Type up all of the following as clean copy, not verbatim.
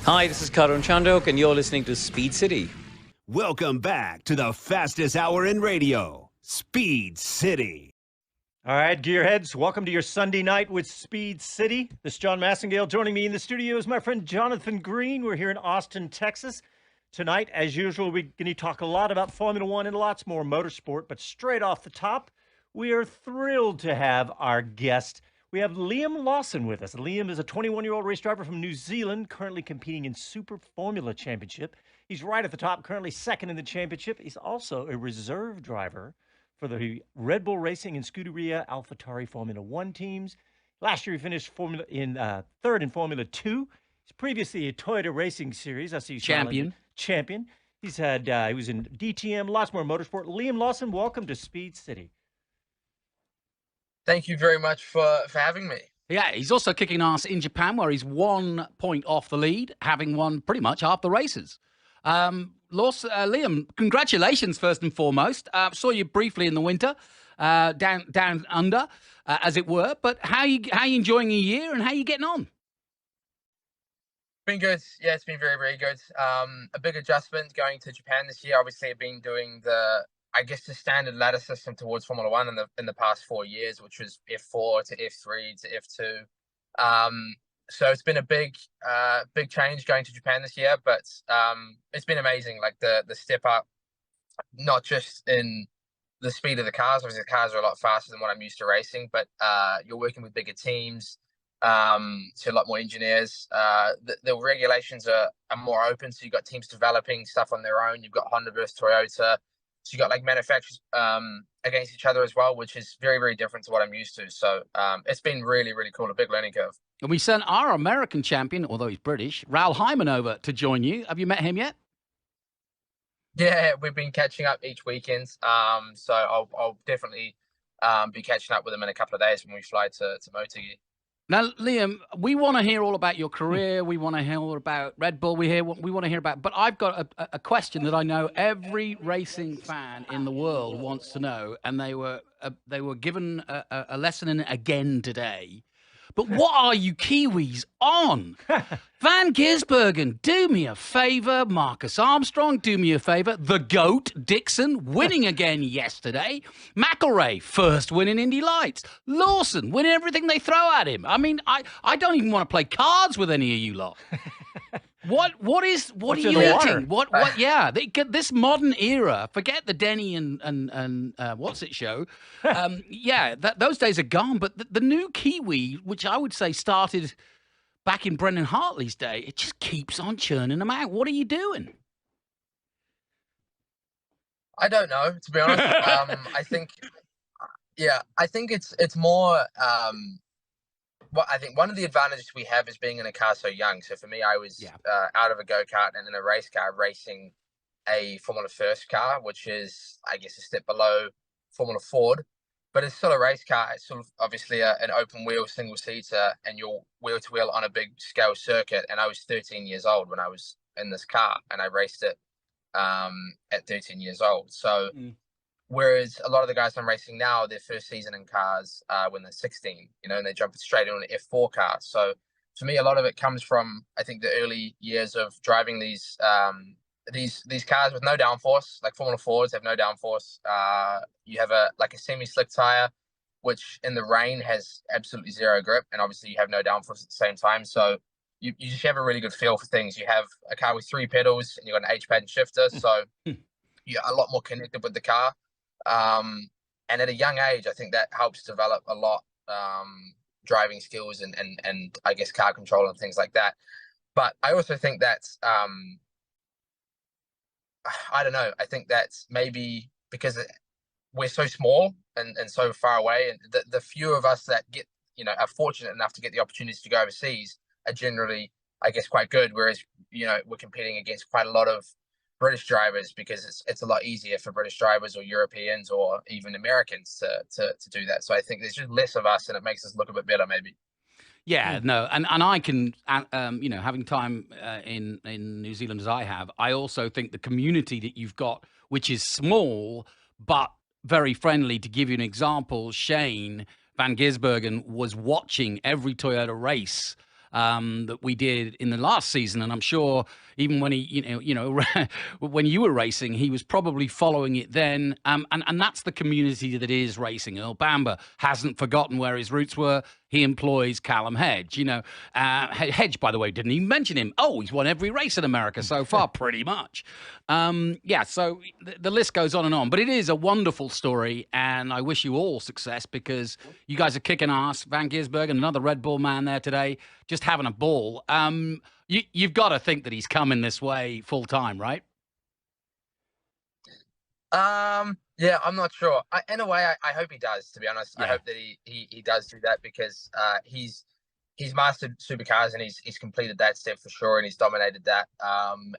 Hi, this is Karan Chandok, and you're listening to Speed City. Welcome back to the fastest hour in radio, Speed City. All right, gearheads, welcome to your Sunday night with Speed City. This is John Massengale. Joining me in the studio is my friend Jonathan Green. We're here in Austin, Texas. Tonight, as usual, we're going to talk a lot about Formula One and lots more motorsport. But straight off the top, we are thrilled to have our guest. We have Liam Lawson with us. Liam is a 21-year-old race driver from New Zealand, currently competing in Super Formula Championship. He's right at the top, currently second in the championship. He's also a reserve driver for the Red Bull Racing and Scuderia AlphaTauri Formula One teams. Last year, he finished third in Formula 2. He's previously a Toyota Racing Series. I see you champion. He's had he was in DTM, lots more motorsport. Liam Lawson, welcome to Speed City. Thank you very much for having me. Yeah, he's also kicking ass in Japan, where he's 1 point off the lead, having won pretty much half the races. Liam, congratulations first and foremost. Saw you briefly in the winter, down under, as it were. But how you enjoying your year and how you getting on? Been good. Yeah, it's been very, very good. A big adjustment going to Japan this year. Obviously, I've been doing the standard ladder system towards Formula One in the past 4 years, which was F4 to F3 to F2. So it's been a big change going to Japan this year, but it's been amazing. Like the step up, not just in the speed of the cars. Obviously, the cars are a lot faster than what I'm used to racing, but you're working with bigger teams, so a lot more engineers. The regulations are more open, so you've got teams developing stuff on their own. You've got Honda versus Toyota. So you got like manufacturers against each other as well, which is very, very different to what I'm used to. So it's been really, really cool, a big learning curve. And we sent our American champion, although he's British, Raul Hyman, over to join you. Have you met him yet? Yeah, we've been catching up each weekend. So I'll definitely be catching up with him in a couple of days when we fly to Motegi. Now, Liam, we want to hear all about your career. We want to hear all about Red Bull. We want to hear about. But I've got a question that I know every racing fan in the world wants to know, and they were given a lesson in it again today. But what are you Kiwis on? Van Gisbergen, do me a favour. Marcus Armstrong, do me a favour. The GOAT, Dixon, winning again yesterday. McElrea, first win in Indy Lights. Lawson, winning everything they throw at him. I mean, I don't even want to play cards with any of you lot. What are you eating? Yeah, this modern era. Forget the Denny and what's it show? Those days are gone. But the new Kiwi, which I would say started back in Brendan Hartley's day, it just keeps on churning them out. What are you doing? I don't know, to be honest. I think it's more. Well, I think one of the advantages we have is being in a car so young. So for me, I was out of a go-kart and in a race car racing a Formula First car, which is, I guess, a step below Formula Ford. But it's still a race car. It's sort of obviously an open wheel, single seater, and you're wheel to wheel on a big scale circuit. And I was 13 years old when I was in this car, and I raced it at 13 years old. So whereas a lot of the guys I'm racing now, their first season in cars when they're 16, and they jump straight on an F4 car. So for me, a lot of it comes from, I think, the early years of driving these cars with no downforce. Like Formula Fords have no downforce. You have a semi-slick tire, which in the rain has absolutely zero grip, and obviously you have no downforce at the same time. So you just have a really good feel for things. You have a car with 3 pedals, and you've got an H-pad and shifter, so you're a lot more connected with the car. And at a young age, I think that helps develop a lot, driving skills and I guess car control and things like that. But I also think that's I don't know. I think that's maybe because we're so small and so far away, and the few of us that get, are fortunate enough to get the opportunities to go overseas are generally, I guess, quite good. Whereas, we're competing against quite a lot of British drivers because it's a lot easier for British drivers or Europeans or even Americans to do that. So I think there's just less of us, and it makes us look a bit better, maybe. Yeah, no, and I can, having time in New Zealand as I have, I also think the community that you've got, which is small but very friendly. To give you an example, Shane Van Gisbergen was watching every Toyota race that we did in the last season. And I'm sure even when when you were racing, he was probably following it then. And that's the community that is racing. Earl Bamber hasn't forgotten where his roots were. He employs Callum Hedge. Hedge, by the way, didn't even mention him. Oh, he's won every race in America so far, pretty much. So the list goes on and on. But it is a wonderful story, and I wish you all success because you guys are kicking ass. Van Gisbergen, another Red Bull man there today, just having a ball. You've got to think that he's coming this way full time, right? Yeah, I'm not sure. In a way, I hope he does, to be honest. Yeah. I hope that he does do that because he's mastered supercars and he's completed that step for sure, and he's dominated that.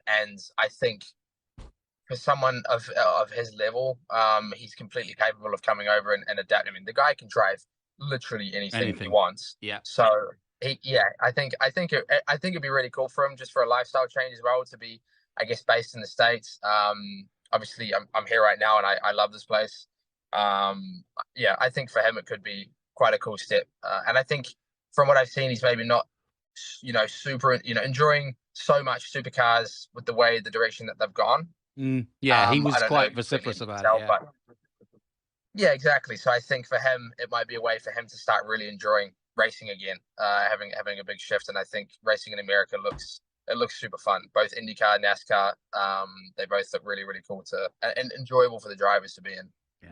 And I think for someone of his level, he's completely capable of coming over and adapting. I mean, the guy can drive literally anything he wants. Yeah. So I think it'd be really cool for him, just for a lifestyle change as well, to be, I guess, based in the States. Obviously, I'm here right now, and I love this place. I think for him it could be quite a cool step. And I think from what I've seen, he's maybe not, super, enjoying so much supercars with the direction that they've gone. He was quite vociferous about it. But yeah, exactly. So I think for him, it might be a way for him to start really enjoying racing again, having a big shift. And I think racing in America looks super fun. Both IndyCar, NASCAR, they both look really, really cool and enjoyable for the drivers to be in. Yeah.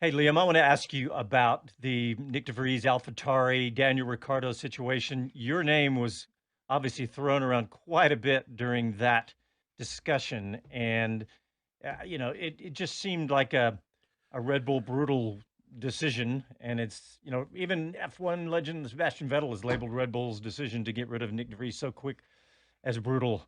Hey, Liam, I want to ask you about the Nyck de Vries, AlphaTauri, Daniel Ricciardo situation. Your name was obviously thrown around quite a bit during that discussion. And, it just seemed like a Red Bull brutal decision. And it's, even F1 legend Sebastian Vettel has labeled Red Bull's decision to get rid of Nyck de Vries so quick as brutal.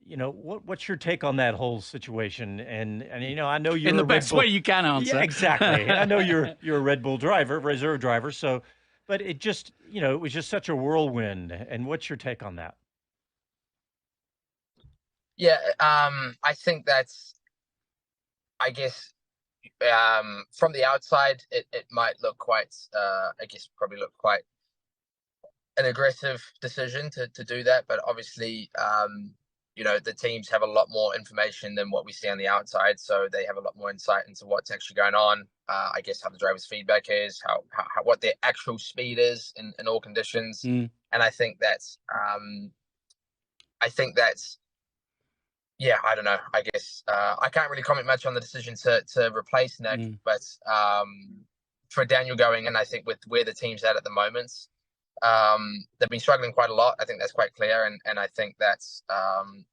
What's your take on that whole situation? And I know you're in the best way you can answer. Yeah, exactly. I know you're a Red Bull driver, reserve driver. So, but it just, it was just such a whirlwind. And what's your take on that? Yeah, I think that's, I guess, from the outside, it might look quite, probably look quite an aggressive decision to do that. But obviously, the teams have a lot more information than what we see on the outside. So they have a lot more insight into what's actually going on. I guess how the driver's feedback is, how what their actual speed is in all conditions. And I think that's, I don't know. I guess I can't really comment much on the decision to replace Nyck, but for Daniel going in, I think with where the team's at the moment, they've been struggling quite a lot. I think that's quite clear, and I think that's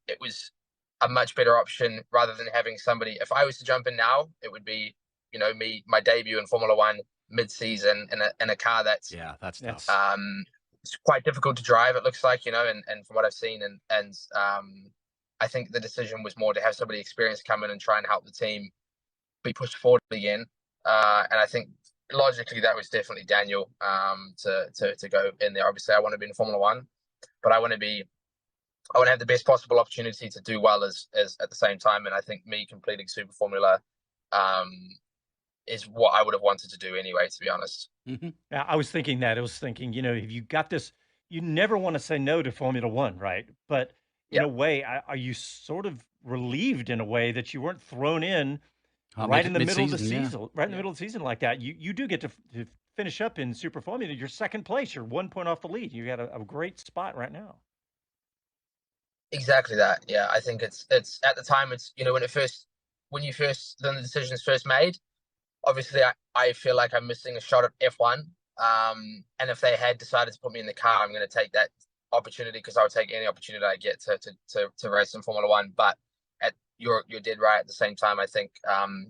it was a much better option rather than having somebody. If I was to jump in now, it would be my debut in Formula One mid-season in a car that's tough. It's quite difficult to drive. It looks like and from what I've seen and I think the decision was more to have somebody experienced come in and try and help the team be pushed forward again. And I think logically that was definitely Daniel to go in there. Obviously, I want to be in Formula One, but I want to have the best possible opportunity to do well as at the same time. And I think me completing Super Formula is what I would have wanted to do anyway, to be honest. Mm-hmm. I was thinking that. I was thinking, if you got this, you never want to say no to Formula One, right? But in a way, are you sort of relieved in a way that you weren't thrown in right in the middle of the season, right in the middle of the season like that? You do get to finish up in Super Formula. You're second place. You're 1 point off the lead. You got a great spot right now. Exactly that. Yeah, I think it's at the time it's when the decision's first made. Obviously, I feel like I'm missing a shot at F1. And if they had decided to put me in the car, I'm going to take that opportunity because I would take any opportunity I get to race in Formula One. But you're dead right. At the same time, I think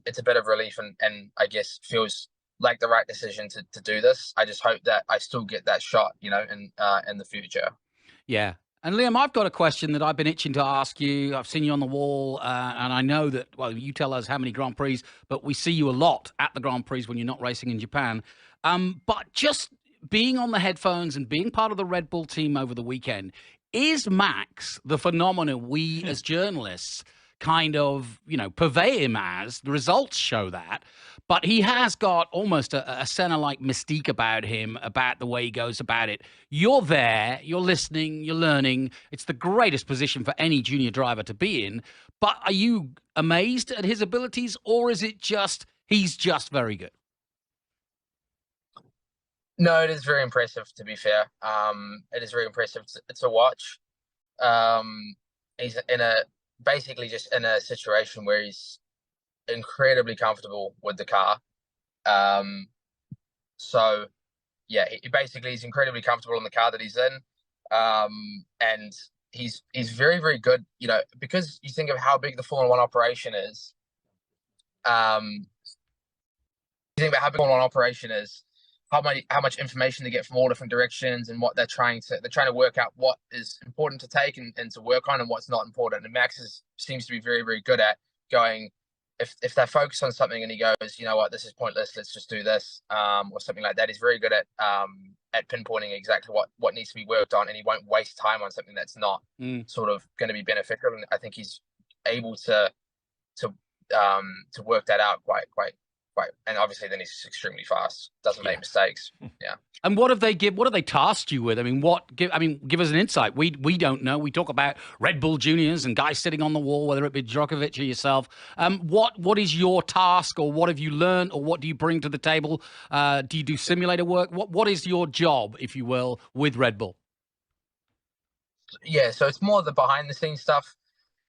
it's a bit of relief and I guess feels like the right decision to do this. I just hope that I still get that shot, in the future. Yeah. And Liam, I've got a question that I've been itching to ask you. I've seen you on the wall, and I know that, well, you tell us how many Grand Prix, but we see you a lot at the Grand Prix when you're not racing in Japan. But just being on the headphones and being part of the Red Bull team over the weekend, is Max the phenomenon we as journalists kind of, purvey him as. The results show that. But he has got almost a Senna-like mystique about him, about the way he goes about it. You're there, you're listening, you're learning. It's the greatest position for any junior driver to be in. But are you amazed at his abilities, or is it just he's just very good? No, it is very impressive, to be fair. It is very impressive to watch. He's basically just in a situation where he's incredibly comfortable with the car. So yeah, he's incredibly comfortable in the car that he's in. And he's very, very good, because you think of how big the Formula One operation is. You think about how big the Formula One operation is, how much information they get from all different directions, and what they're trying to work out what is important to take and to work on and what's not important. And Max seems to be very, very good at going, if they're focused on something and he goes, you know what, this is pointless, let's just do this, or something like that. He's very good at pinpointing exactly what needs to be worked on, and he won't waste time on something that's not sort of going to be beneficial. And I think he's able to work that out quite. And obviously, then he's extremely fast. Doesn't make mistakes. Yeah. And what have they tasked you with? I mean, give us an insight. We don't know. We talk about Red Bull Juniors and guys sitting on the wall, whether it be Djokovic or yourself. What is your task, or what have you learned, or what do you bring to the table? Do you do simulator work? What is your job, if you will, with Red Bull? Yeah, so it's more the behind the scenes stuff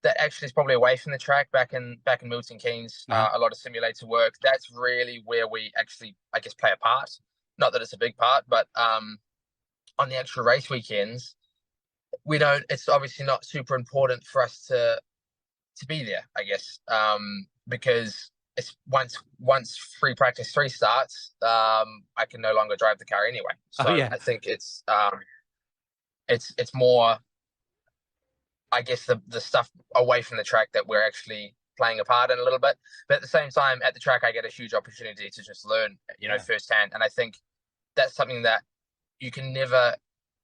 that actually is probably away from the track, back in Milton Keynes. A lot of simulator work. That's really where we actually, I guess, play a part. Not that it's a big part, but on the actual race weekends, it's obviously not super important for us to be there, I guess, because it's once free practice 3 starts, I can no longer drive the car anyway. So I think it's more, I guess, the stuff away from the track that we're actually playing a part in a little bit. But at the same time, at the track, I get a huge opportunity to just learn, firsthand. And I think that's something that you can never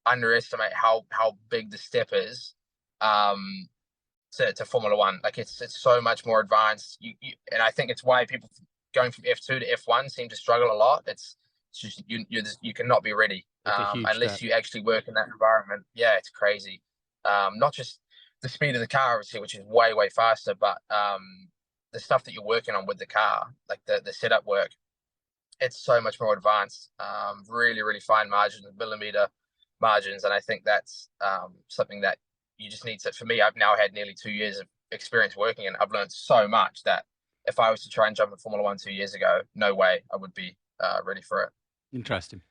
underestimate how big the step is to Formula One. Like it's so much more advanced. And I think it's why people going from F2 to F1 seem to struggle a lot. It's just you cannot be ready unless you actually work in that environment. Yeah, it's crazy. Not just the speed of the car, obviously, which is way, way faster, but the stuff that you're working on with the car, like the setup work, it's so much more advanced. Really, really fine margins, millimeter margins, and I think that's something that you just need to. For me, I've now had nearly 2 years of experience working, and I've learned so much that if I was to try and jump in Formula One 2 years ago, no way I would be ready for it. Interesting.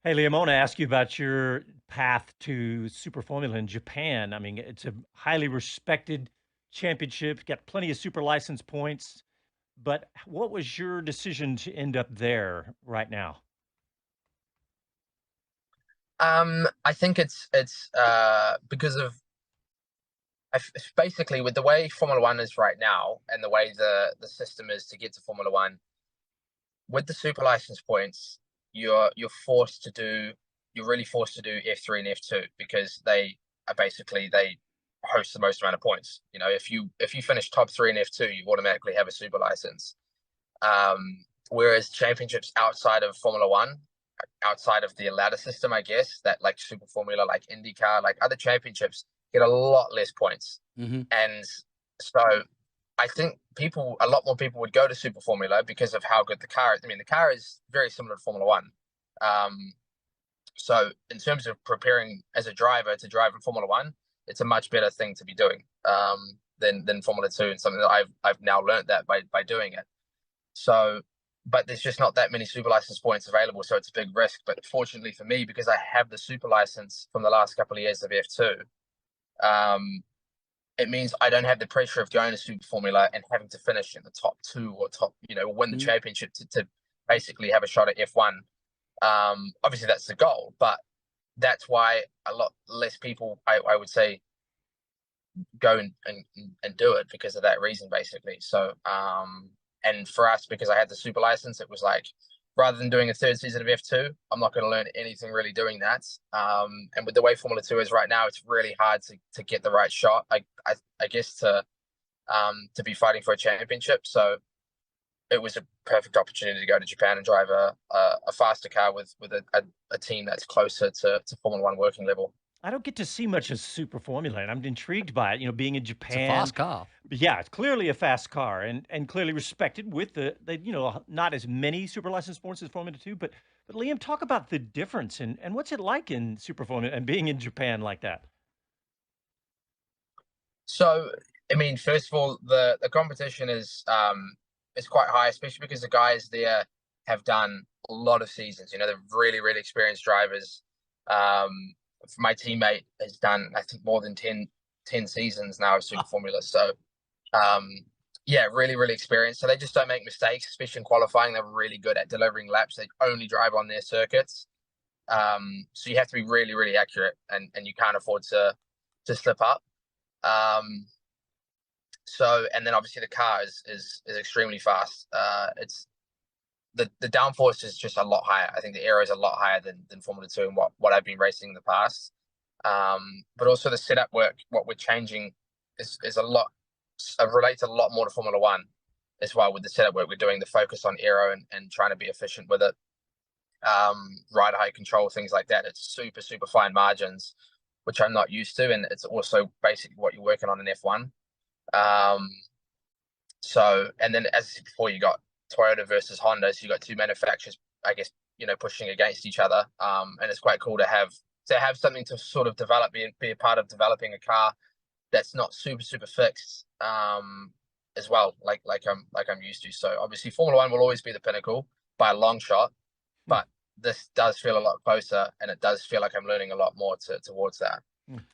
Hey, Liam, I want to ask you about your path to Super Formula in Japan. I mean, it's a highly respected championship, got plenty of super license points. But what was your decision to end up there right now? I think it's because of basically with the way Formula One is right now and the way the system is to get to Formula One, with the super license points, you're really forced to do F3 and F2 because they host the most amount of points. If you finish top 3 in F2, you automatically have a super license. Whereas championships outside of Formula One, outside of the ladder system, I guess, that like Super Formula, like IndyCar, like other championships, get a lot less points. And so I think a lot more people would go to Super Formula because of how good the car is. I mean, the car is very similar to Formula One. So in terms of preparing as a driver to drive in Formula One, it's a much better thing to be doing than Formula 2, and something that I've now learned that by doing it. So, but there's just not that many super license points available, so it's a big risk. But fortunately for me, because I have the super license from the last couple of years of F2, it means I don't have the pressure of going to Super Formula and having to finish in the top 2 or win the championship to basically have a shot at F1. Obviously, that's the goal, but that's why a lot less people, I would say, go and do it because of that reason, basically. So, and for us, because I had the super license, it was like, rather than doing a 3rd season of F2, I'm not going to learn anything really doing that. And with the way Formula 2 is right now, it's really hard to get the right shot. I guess to to be fighting for a championship. So it was a perfect opportunity to go to Japan and drive a faster car with a team that's closer to Formula One working level. I don't get to see much of Super Formula, and I'm intrigued by it. You know, being in Japan, It's a fast car. Yeah, it's clearly a fast car, and clearly respected with the you know, not as many super licensed sports as Formula 2. But Liam, talk about the difference and what's it like in Super Formula and being in Japan like that. So, I mean, first of all, the competition is quite high, especially because the guys there have done a lot of seasons. You know, they're really, really experienced drivers. My teammate has done, I think, more than 10 seasons now of Super Formula. So, yeah, really, really experienced. So they just don't make mistakes, especially in qualifying. They're really good at delivering laps. They only drive on their circuits. So you have to be really, really accurate, and you can't afford to slip up. So, and then obviously the car is extremely fast. It's the downforce is just a lot higher. I think the aero is a lot higher than Formula 2 and what I've been racing in the past. But also the setup work, what we're changing is a lot, relates a lot more to Formula 1 as well with the setup work we're doing, the focus on aero and trying to be efficient with it. Ride height control, things like that. It's super, super fine margins, which I'm not used to. And it's also basically what you're working on in F1. So, and then as I said before, you got Toyota versus Honda. So you got two manufacturers, I guess, you know, pushing against each other. And it's quite cool to have something to sort of develop, be a part of developing a car that's not super, super fixed, as well, like I'm used to. So obviously Formula 1 will always be the pinnacle by a long shot, but this does feel a lot closer, and it does feel like I'm learning a lot more towards that.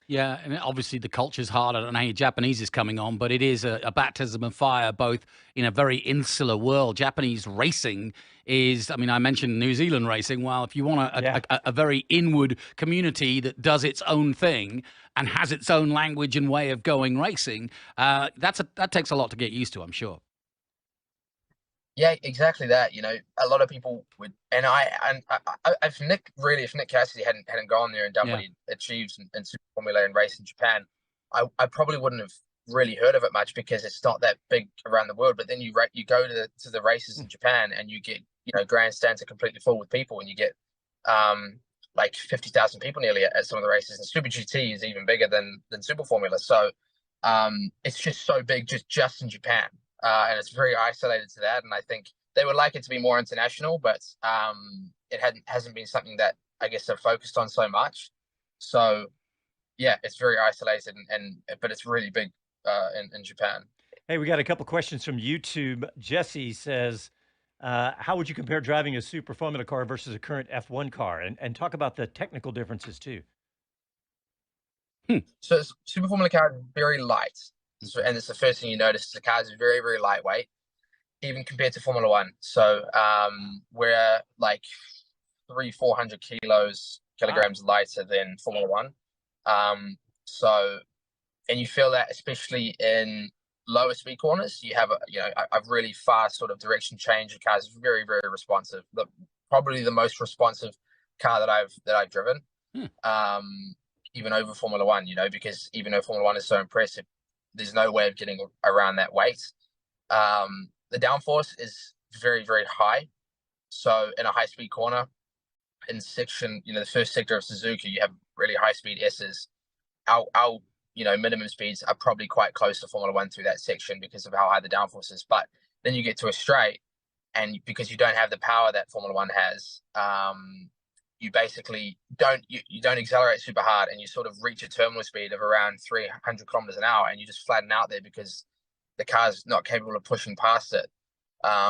Yeah, and obviously the culture's hard. I don't know how Japanese is coming on, but it is a baptism of fire, both in a very insular world. Japanese racing is, I mean, I mentioned New Zealand racing. Well, if you want a very inward community that does its own thing and has its own language and way of going racing, that takes a lot to get used to, I'm sure. Yeah, exactly that. You know, a lot of people would, and if Nick Cassidy hadn't gone there and done what he achieved in Super Formula and race in Japan, I probably wouldn't have really heard of it much because it's not that big around the world. But then you go to the races in Japan and you get, you know, grandstands are completely full with people, and you get like 50,000 people nearly at some of the races. And Super GT is even bigger than Super Formula. So it's just so big just in Japan. And it's very isolated to that, and I think they would like it to be more international, but it hasn't been something that I guess they've focused on so much. So yeah, it's very isolated, but it's really big in Japan. Hey, we got a couple questions from YouTube. Jesse says, how would you compare driving a Super Formula car versus a current F1 car, and talk about the technical differences too? So Super Formula car is very light. So, and it's the first thing you notice, the car is very, very lightweight, even compared to Formula 1. So we're like 400 kilograms lighter than Formula 1. So, and you feel that especially in lower speed corners, you have a really fast sort of direction change. The car is very, very responsive. Probably the most responsive car that I've driven, even over Formula 1. You know, because even though Formula 1 is so impressive, there's no way of getting around that weight. The downforce is very, very high. So in a high-speed corner, in section, you know, the first sector of Suzuka, you have really high-speed S's. Our minimum speeds are probably quite close to Formula 1 through that section because of how high the downforce is. But then you get to a straight, and because you don't have the power that Formula 1 has, you basically don't accelerate super hard, and you sort of reach a terminal speed of around 300 kilometers an hour, and you just flatten out there because the car's not capable of pushing past it.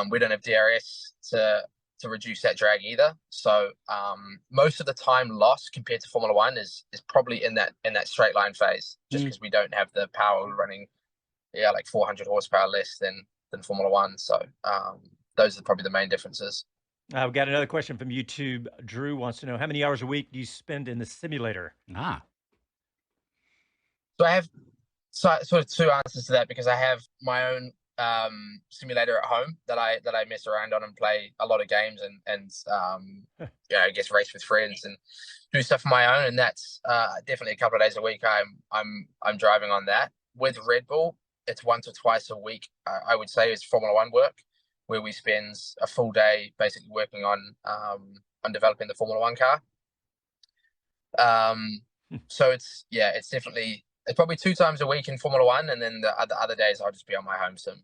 We don't have DRS to reduce that drag either. So most of the time lost compared to Formula 1 is probably in that straight line phase, just because we don't have the power. We're running like 400 horsepower less than Formula 1. So those are probably the main differences. We've got another question from YouTube. Drew wants to know, how many hours a week do you spend in the simulator? So I have sort of two answers to that, because I have my own simulator at home that I mess around on and play a lot of games and I guess race with friends and do stuff on my own. And that's definitely a couple of days a week I'm driving on that. With Red Bull, it's once or twice a week, I would say, is Formula One work, where we spend a full day basically working on developing the Formula One car. So it's definitely, it's probably 2 times a week in Formula One, and then the other days I'll just be on my home sim.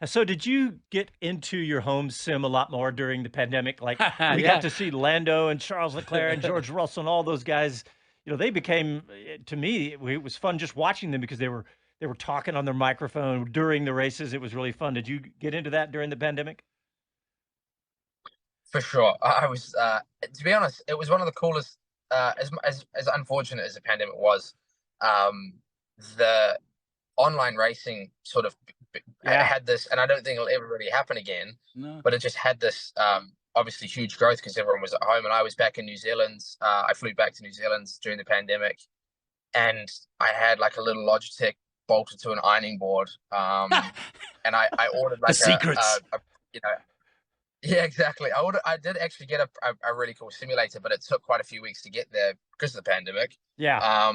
And so did you get into your home sim a lot more during the pandemic? Like we got to see Lando and Charles Leclerc and George Russell and all those guys. You know, they became, to me, it was fun just watching them because they were talking on their microphone during the races. It was really fun. Did you get into that during the pandemic? For sure. I was, to be honest, it was one of the coolest, as unfortunate as the pandemic was, the online racing sort of had this, and I don't think it'll ever really happen again, but it just had this obviously huge growth because everyone was at home, and I was back in New Zealand. I flew back to New Zealand during the pandemic, and I had like a little Logitech bolted to an ironing board, and I ordered like the secrets. you know, yeah, exactly. I did actually get a really cool simulator, but it took quite a few weeks to get there because of the pandemic. Yeah.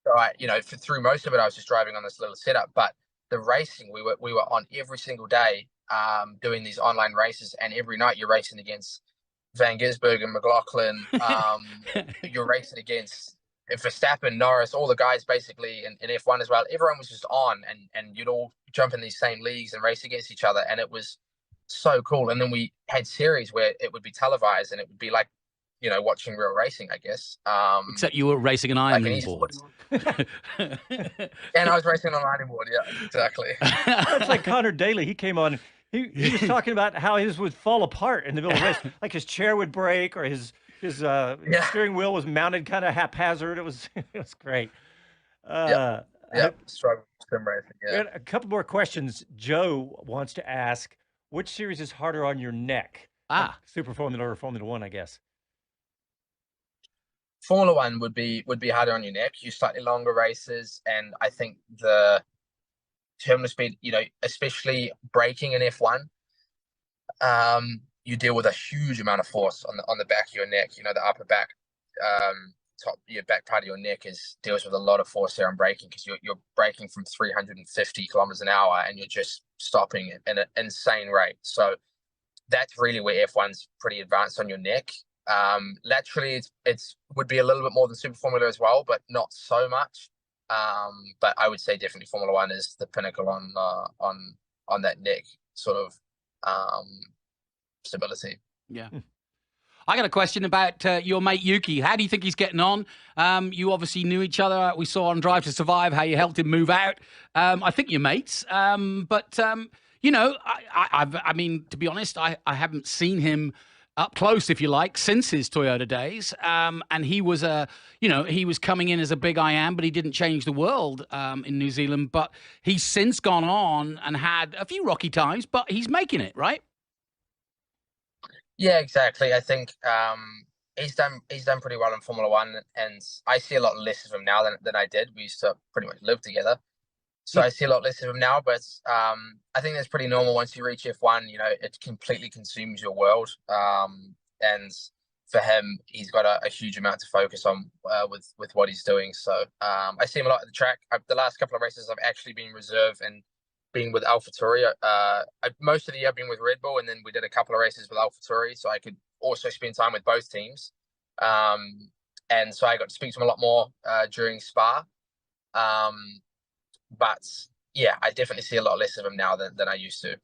So through most of it, I was just driving on this little setup, but the racing, we were on every single day, doing these online races, and every night you're racing against Van Gisbergen, McLaughlin, you're racing against Verstappen, Norris, all the guys basically in F1 as well. Everyone was just on, and you'd all jump in these same leagues and race against each other, and it was so cool. And then we had series where it would be televised, and it would be like, you know, watching real racing, I guess. Except you were racing an ironing board. And I was racing on an ironing board, yeah, exactly. That's like Connor Daly. He came on, he was talking about how his would fall apart in the middle of the race. Like his chair would break, or his steering wheel was mounted kind of haphazard. It was great. Struggle sim racing, yeah. A couple more questions. Joe wants to ask, which series is harder on your neck? Super Formula or Formula One, I guess. Formula One would be harder on your neck. You slightly longer races, and I think the terminal speed, you know, especially braking in F1, you deal with a huge amount of force on the back of your neck. You know, the upper back, your back part of your neck deals with a lot of force there on braking, because you're braking from 350 kilometers an hour, and you're just stopping at an insane rate. So that's really where F1's pretty advanced on your neck. Laterally, it's would be a little bit more than Super Formula as well, but not so much. But I would say definitely Formula One is the pinnacle on that neck sort of stability. Yeah. I got a question about your mate Yuki. How do you think he's getting on? You obviously knew each other. We saw on Drive to Survive how you helped him move out. I think you're mates. But you know, I mean, to be honest, I haven't seen him up close, if you like, since his Toyota days. And he was he was coming in as a big I am, but he didn't change the world in New Zealand. But he's since gone on and had a few rocky times, but he's making it, right? Yeah, exactly. I think he's done pretty well in Formula One, and I see a lot less of him now than I did. We used to pretty much live together, so I see a lot less of him now. But I think that's pretty normal. Once you reach F1, you know, it completely consumes your world. And for him, he's got a huge amount to focus on with what he's doing. So I see him a lot at the track. The last couple of races, I've actually been reserve and been with AlphaTauri. Most of the year I've been with Red Bull, and then we did a couple of races with AlphaTauri, so I could also spend time with both teams. And so I got to speak to him a lot more during Spa. But yeah, I definitely see a lot less of him now than I used to.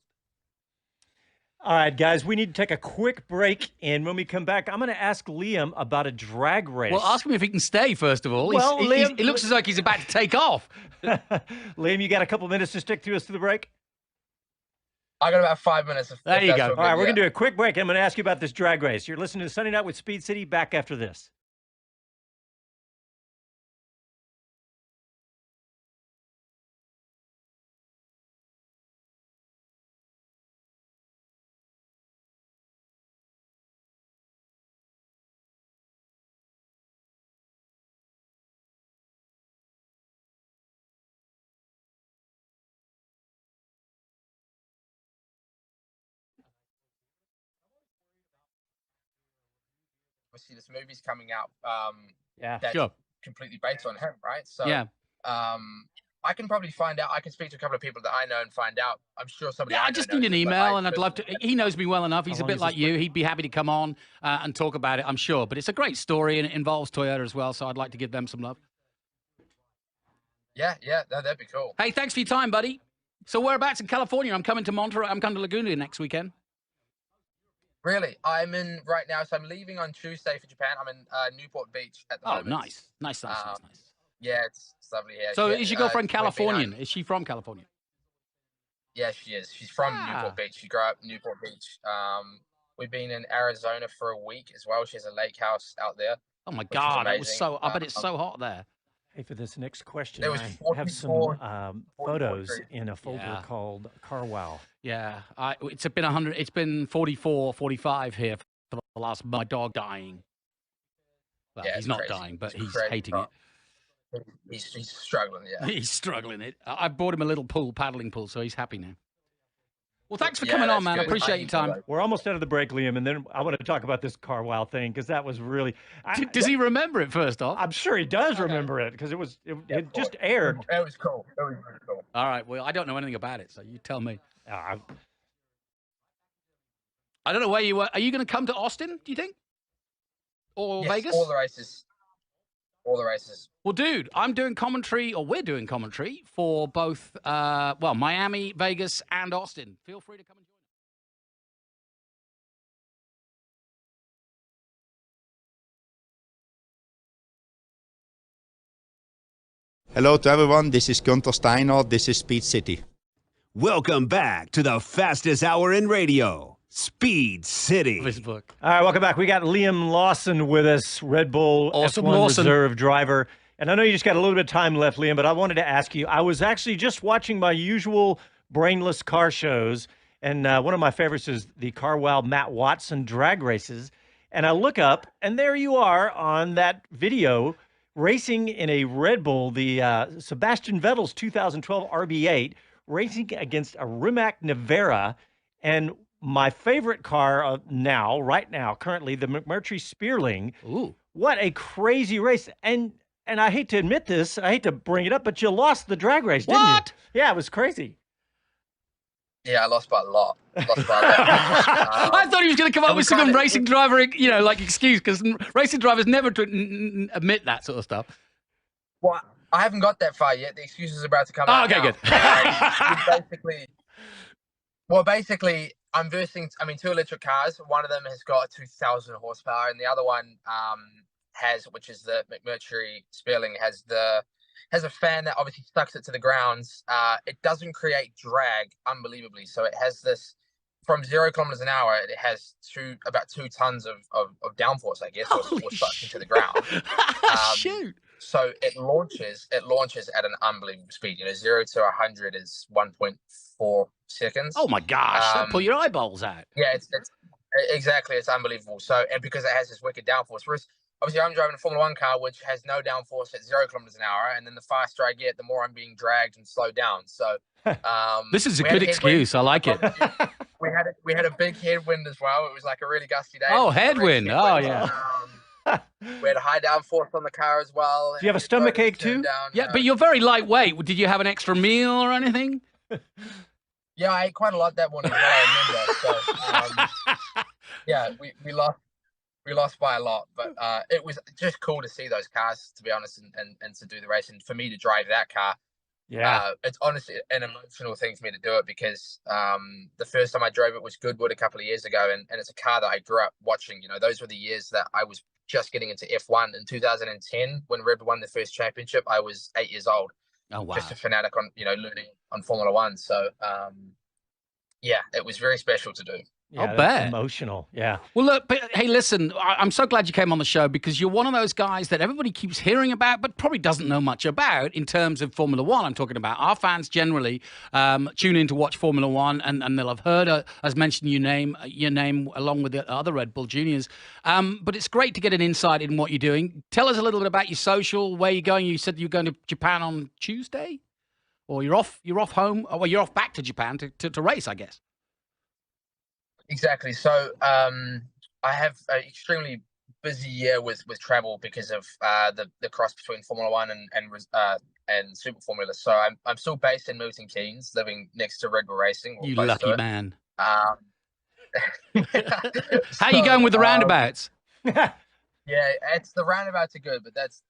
All right, guys, we need to take a quick break, and when we come back, I'm going to ask Liam about a drag race. Well, ask him if he can stay, first of all. Well, Liam, it looks as like he's about to take off. Liam, you got a couple minutes to stick to us to the break? I got about 5 minutes. There you go. All right, we're going to do a quick break. I'm going to ask you about this drag race. You're listening to Sunday Night with Speed City. Back after this. Obviously, this movie's coming out. Yeah, that's sure. completely based on him, right? So yeah. I can probably find out. I can speak to a couple of people that I know and find out. I'm sure somebody. Yeah, I just need an email, and I'd love to. He knows me well enough. He's a bit like you. He'd be happy to come on and talk about it, I'm sure. But it's a great story, and it involves Toyota as well. So I'd like to give them some love. Yeah, that'd be cool. Hey, thanks for your time, buddy. So whereabouts in California? I'm coming to Monterey. I'm coming to Laguna next weekend. Really? I'm in right now, so I'm leaving on Tuesday for Japan. I'm in Newport Beach at the moment. Nice. Yeah, it's lovely here. So is your girlfriend Californian? Is she from California? Yeah, she is. She's from Newport Beach. She grew up in Newport Beach. We've been in Arizona for a week as well. She has a lake house out there. Oh my God, it was so. I bet it's so hot there. Hey, for this next question, I have some photos in a folder called CarWow. Yeah, it's been 100. It's been 44, 45 here for the last. My dog dying. Well, he's not dying, but he's hating it. He's struggling, yeah. He's struggling. I bought him a little paddling pool, so he's happy now. Well, thanks for coming on, man. I appreciate your time. We're almost out of the break, Liam, and then I want to talk about this CarWow thing because that was really. Does he remember it first off? I'm sure he does remember it because it just aired. It was cool. It was really cool. All right. Well, I don't know anything about it, so you tell me. I don't know where you were. Are you going to come to Austin? Do you think? Or Vegas? All the races. All the races. Well, dude, I'm doing commentary, or we're doing commentary for both, Miami, Vegas, and Austin. Feel free to come and join us. Hello to everyone. This is Gunther Steiner. This is Speed City. Welcome back to the fastest hour in radio, Speed City. All right, welcome back. We got Liam Lawson with us, Red Bull F1 reserve driver. And I know you just got a little bit of time left, Liam, but I wanted to ask you, I was actually just watching my usual brainless car shows, and one of my favorites is the CarWow Matt Watson drag races. And I look up, and there you are on that video racing in a Red Bull, the Sebastian Vettel's 2012 RB8, racing against a Rimac Nevera. And my favorite car right now, currently, the McMurtry Spearling. Ooh. What a crazy race. And I hate to admit this, I hate to bring it up, but you lost the drag race, didn't you? Yeah, it was crazy. Yeah, I lost by a lot. I thought he was going to come up with some racing driver, excuse, because racing drivers never admit that sort of stuff. Well, I haven't got that far yet. The excuse is about to come Oh, out. okay, good. Basically, I'm versing, two electric cars. One of them has got 2,000 horsepower, and the other one which is the McMurtry Spearling, has a fan that obviously sucks it to the grounds. It doesn't create drag unbelievably. So it has this, from 0 kilometers an hour, it has about 2 tons of downforce, I guess, or suction to the ground. Shoot. So it launches at an unbelievable speed. 0 to 100 is 1.4 seconds. Oh my gosh, that'll pull your eyeballs out. Yeah, it's exactly, it's unbelievable. So, and because it has this wicked downforce, whereas obviously I'm driving a Formula 1 car which has no downforce at 0 kilometers an hour, and then the faster I get, the more I'm being dragged and slowed down. So this is a good excuse. I like it. We had a big headwind as well. It was like a really gusty day. Oh, headwind. Oh yeah. We had a high downforce on the car as well. Do you have a stomach ache too? Down, but you're very lightweight. Did you have an extra meal or anything? Yeah, I ate quite a lot that morning. I remember. So, yeah, we lost by a lot, but it was just cool to see those cars, to be honest, and to do the race, and for me to drive that car. Yeah, it's honestly an emotional thing for me to do it because the first time I drove it was Goodwood a couple of years ago, and it's a car that I grew up watching. Those were the years that I was just getting into F1. In 2010, when Reb won the first championship, I was 8 years old. Oh wow! Just a fanatic on learning on Formula 1. So yeah, it was very special to do. Yeah, I'll bet. Emotional, yeah. Well, look, but hey, listen, I'm so glad you came on the show because you're one of those guys that everybody keeps hearing about, but probably doesn't know much about in terms of Formula One. I'm talking about our fans generally tune in to watch Formula One, and they'll have heard us mention your name along with the other Red Bull juniors. But it's great to get an insight in what you're doing. Tell us a little bit about your social, where you're going. You said you're going to Japan on Tuesday, or you're off home, or you're off back to Japan to race, I guess. Exactly. So I have an extremely busy year with travel because of the cross between Formula 1 and and Super Formula. So I'm still based in Milton Keynes, living next to Red Bull Racing. You lucky man. How are you going with the roundabouts? Yeah, the roundabouts are good, but that's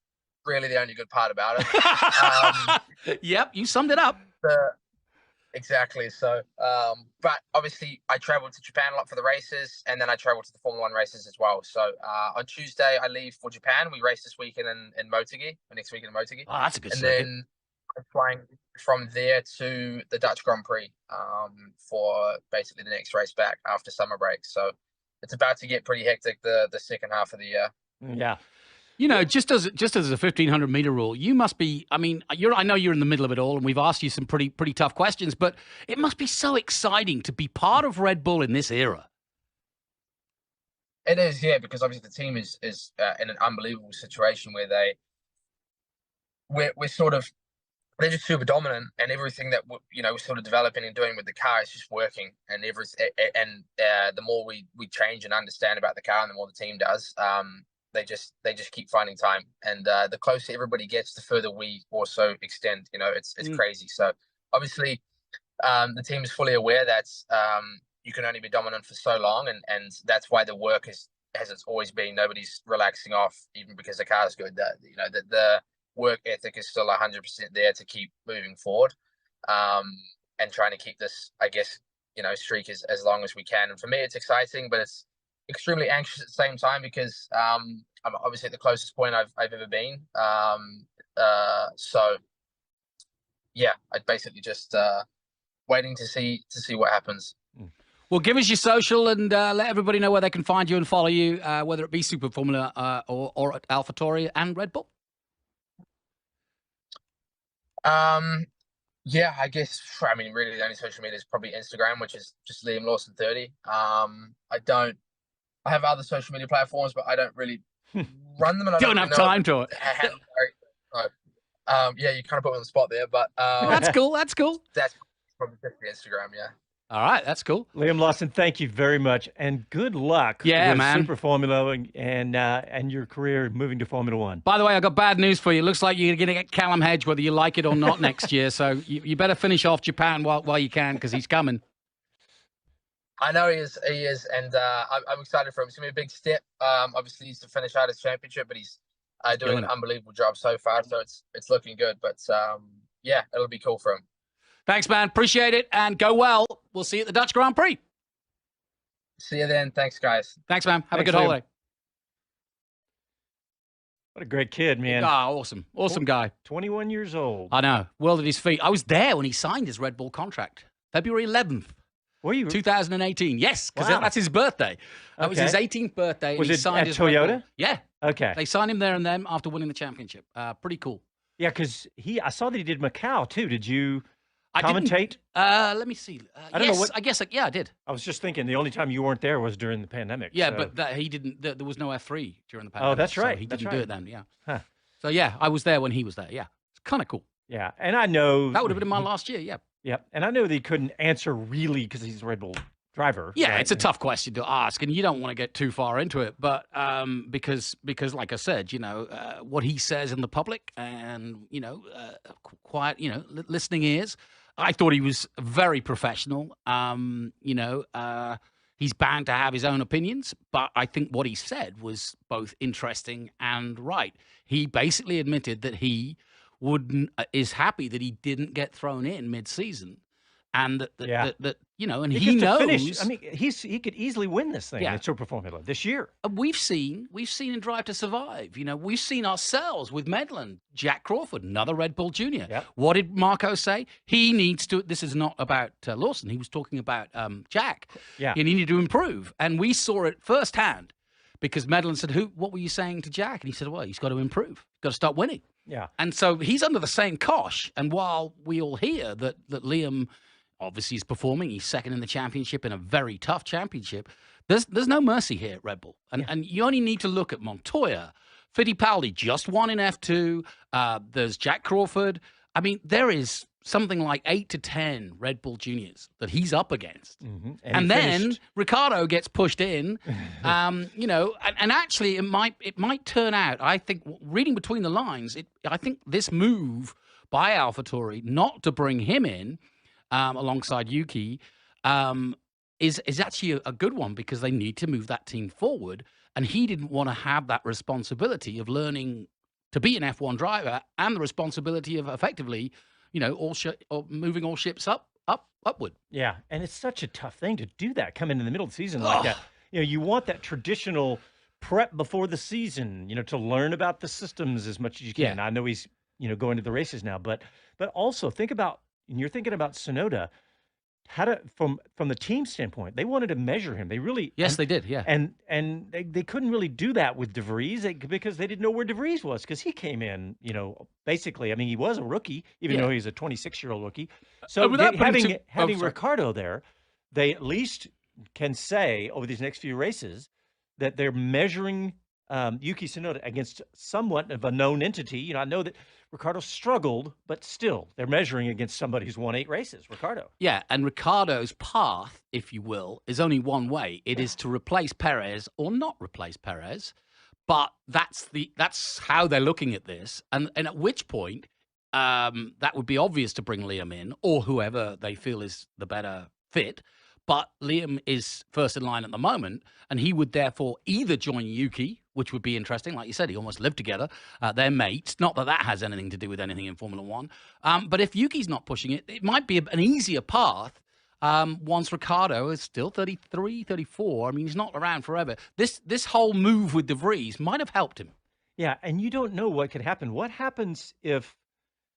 really the only good part about it. Yep, you summed it up. Exactly. So, but obviously I traveled to Japan a lot for the races, and then I traveled to the Formula 1 races as well. So on Tuesday I leave for Japan. We race this weekend in Motegi, or next weekend in Motegi. Oh, that's a good circuit. Then I'm flying from there to the Dutch Grand Prix for basically the next race back after summer break. So it's about to get pretty hectic the second half of the year. Yeah. You know, just as a 1,500 meter rule, you must be. I mean, I know you're in the middle of it all, and we've asked you some pretty tough questions. But it must be so exciting to be part of Red Bull in this era. It is, yeah, because obviously the team is in an unbelievable situation where we're sort of, they're just super dominant, and everything that we're sort of developing and doing with the car is just working. And the more we change and understand about the car, and the more the team does. They just keep finding time, and the closer everybody gets, the further we also extend. It's crazy. So obviously, the team is fully aware that you can only be dominant for so long, and that's why the work as it's always been. Nobody's relaxing off, even because the car is good. The work ethic is still 100% there to keep moving forward, and trying to keep this, I guess, streak as long as we can. And for me, it's exciting, but it's extremely anxious at the same time, because I'm obviously at the closest point I've ever been. So yeah, I'd basically just waiting to see what happens. Well, give us your social and let everybody know where they can find you and follow you, whether it be Super Formula or at AlphaTauri and Red Bull. Yeah, I guess, really the only social media is probably Instagram, which is just Liam Lawson 30. I have other social media platforms, but I don't really run them. And I don't have time to it. Yeah, you kind of put me on the spot there, but that's cool. That's cool. That's probably just the Instagram, yeah. All right, that's cool. Liam Lawson, thank you very much, and good luck with Super Formula and your career moving to Formula 1. By the way, I got bad news for you. It looks like you're going to get Callum Hedge, whether you like it or not, next year. So you better finish off Japan while you can, because he's coming. I know he is, and I'm excited for him. It's going to be a big step. Obviously, he's to finish out his championship, but he's doing an unbelievable job so far, so it's looking good. But, yeah, it'll be cool for him. Thanks, man. Appreciate it, and go well. We'll see you at the Dutch Grand Prix. See you then. Thanks, guys. Thanks, man. Have a good holiday. What a great kid, man. Oh, awesome. Awesome guy. 21 years old. I know. World at his feet. I was there when he signed his Red Bull contract. February 11th. Were you? 2018. Yes, because that's his birthday. That was his 18th birthday. Was and he it signed at his Toyota? Yeah. Okay. They signed him there and then after winning the championship. Pretty cool. Yeah, because I saw that he did Macau too. Did you commentate? Let me see. I don't know what. I guess. Yeah, I did. I was just thinking the only time you weren't there was during the pandemic. Yeah, so. but he didn't. There was no F3 during the pandemic. Oh, that's right. So he didn't do it then. Yeah. Huh. So yeah, I was there when he was there. Yeah, it's kind of cool. Yeah, and I know that would have been my last year. Yeah. Yeah, and I know that he couldn't answer really because he's a Red Bull driver. Yeah, right? It's a tough question to ask, and you don't want to get too far into it, but because like I said, what he says in the public, and quiet, listening ears. I thought he was very professional. He's bound to have his own opinions, but I think what he said was both interesting and right. He basically admitted that he is happy that he didn't get thrown in mid-season. And that and he knows. Finish. I mean, he could easily win this thing in Super Formula this year. We've seen in Drive to Survive. We've seen ourselves with Medland, Jack Crawford, another Red Bull Junior. Yep. What did Marco say? He needs to. This is not about Lawson. He was talking about Jack. Yeah, he needed to improve, and we saw it firsthand because Medland said, what were you saying to Jack?" And he said, "Well, he's got to improve. He's got to start winning." Yeah, and so he's under the same cosh. And while we all hear that Liam. Obviously, he's performing. He's second in the championship in a very tough championship. There's no mercy here at Red Bull. And you only need to look at Montoya. Fittipaldi just won in F2. There's Jack Crawford. I mean, there is something like 8 to 10 Red Bull Juniors that he's up against. Mm-hmm. And then Ricciardo gets pushed in, you know, and actually it might turn out, I think, reading between the lines, I think this move by AlphaTauri not to bring him in alongside Yuki is actually a good one, because they need to move that team forward. And he didn't want to have that responsibility of learning to be an F1 driver and the responsibility of effectively, you know, or moving all ships upward. Yeah, and it's such a tough thing to do that, come in the middle of the season like that. You know, you want that traditional prep before the season, you know, to learn about the systems as much as you can. Yeah. I know he's, you know, going to the races now, but also think about, and you're thinking about Tsunoda, how to from the team standpoint, they wanted to measure him. They really they did, yeah. And they couldn't really do that with De Vries because they didn't know where De Vries was, because he came in, you know, basically. I mean, he was a rookie, even though he's a 26-year-old rookie. So having Ricciardo there, they at least can say over these next few races that they're measuring Yuki Tsunoda against somewhat of a known entity. You know, I know that Ricciardo struggled, but still, they're measuring against somebody who's won 8 races, Ricciardo. Yeah, and Ricciardo's path, if you will, is only one way. It is to replace Perez or not replace Perez. But that's how they're looking at this. And at which point, that would be obvious to bring Liam in, or whoever they feel is the better fit. But Liam is first in line at the moment, and he would therefore either join Yuki, which would be interesting. Like you said, he almost lived together. They're mates. Not that has anything to do with anything in Formula One. But if Yuki's not pushing it, it might be an easier path once Ricciardo is still 33, 34. I mean, he's not around forever. This whole move with De Vries might have helped him. Yeah, and you don't know what could happen. What happens if,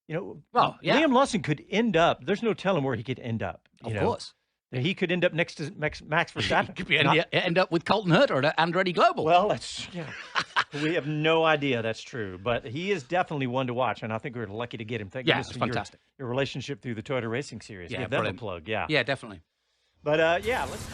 you know, Liam Lawson could end up, there's no telling where he could end up. Of course. He could end up next to Max Verstappen. He could end up with Colton Herta at Andretti Global. Well, we have no idea that's true, but he is definitely one to watch, and I think we're lucky to get him. Thank goodness it's for fantastic. Your relationship through the Toyota Racing Series. Yeah, Give them a plug. Yeah, yeah, definitely. But let's.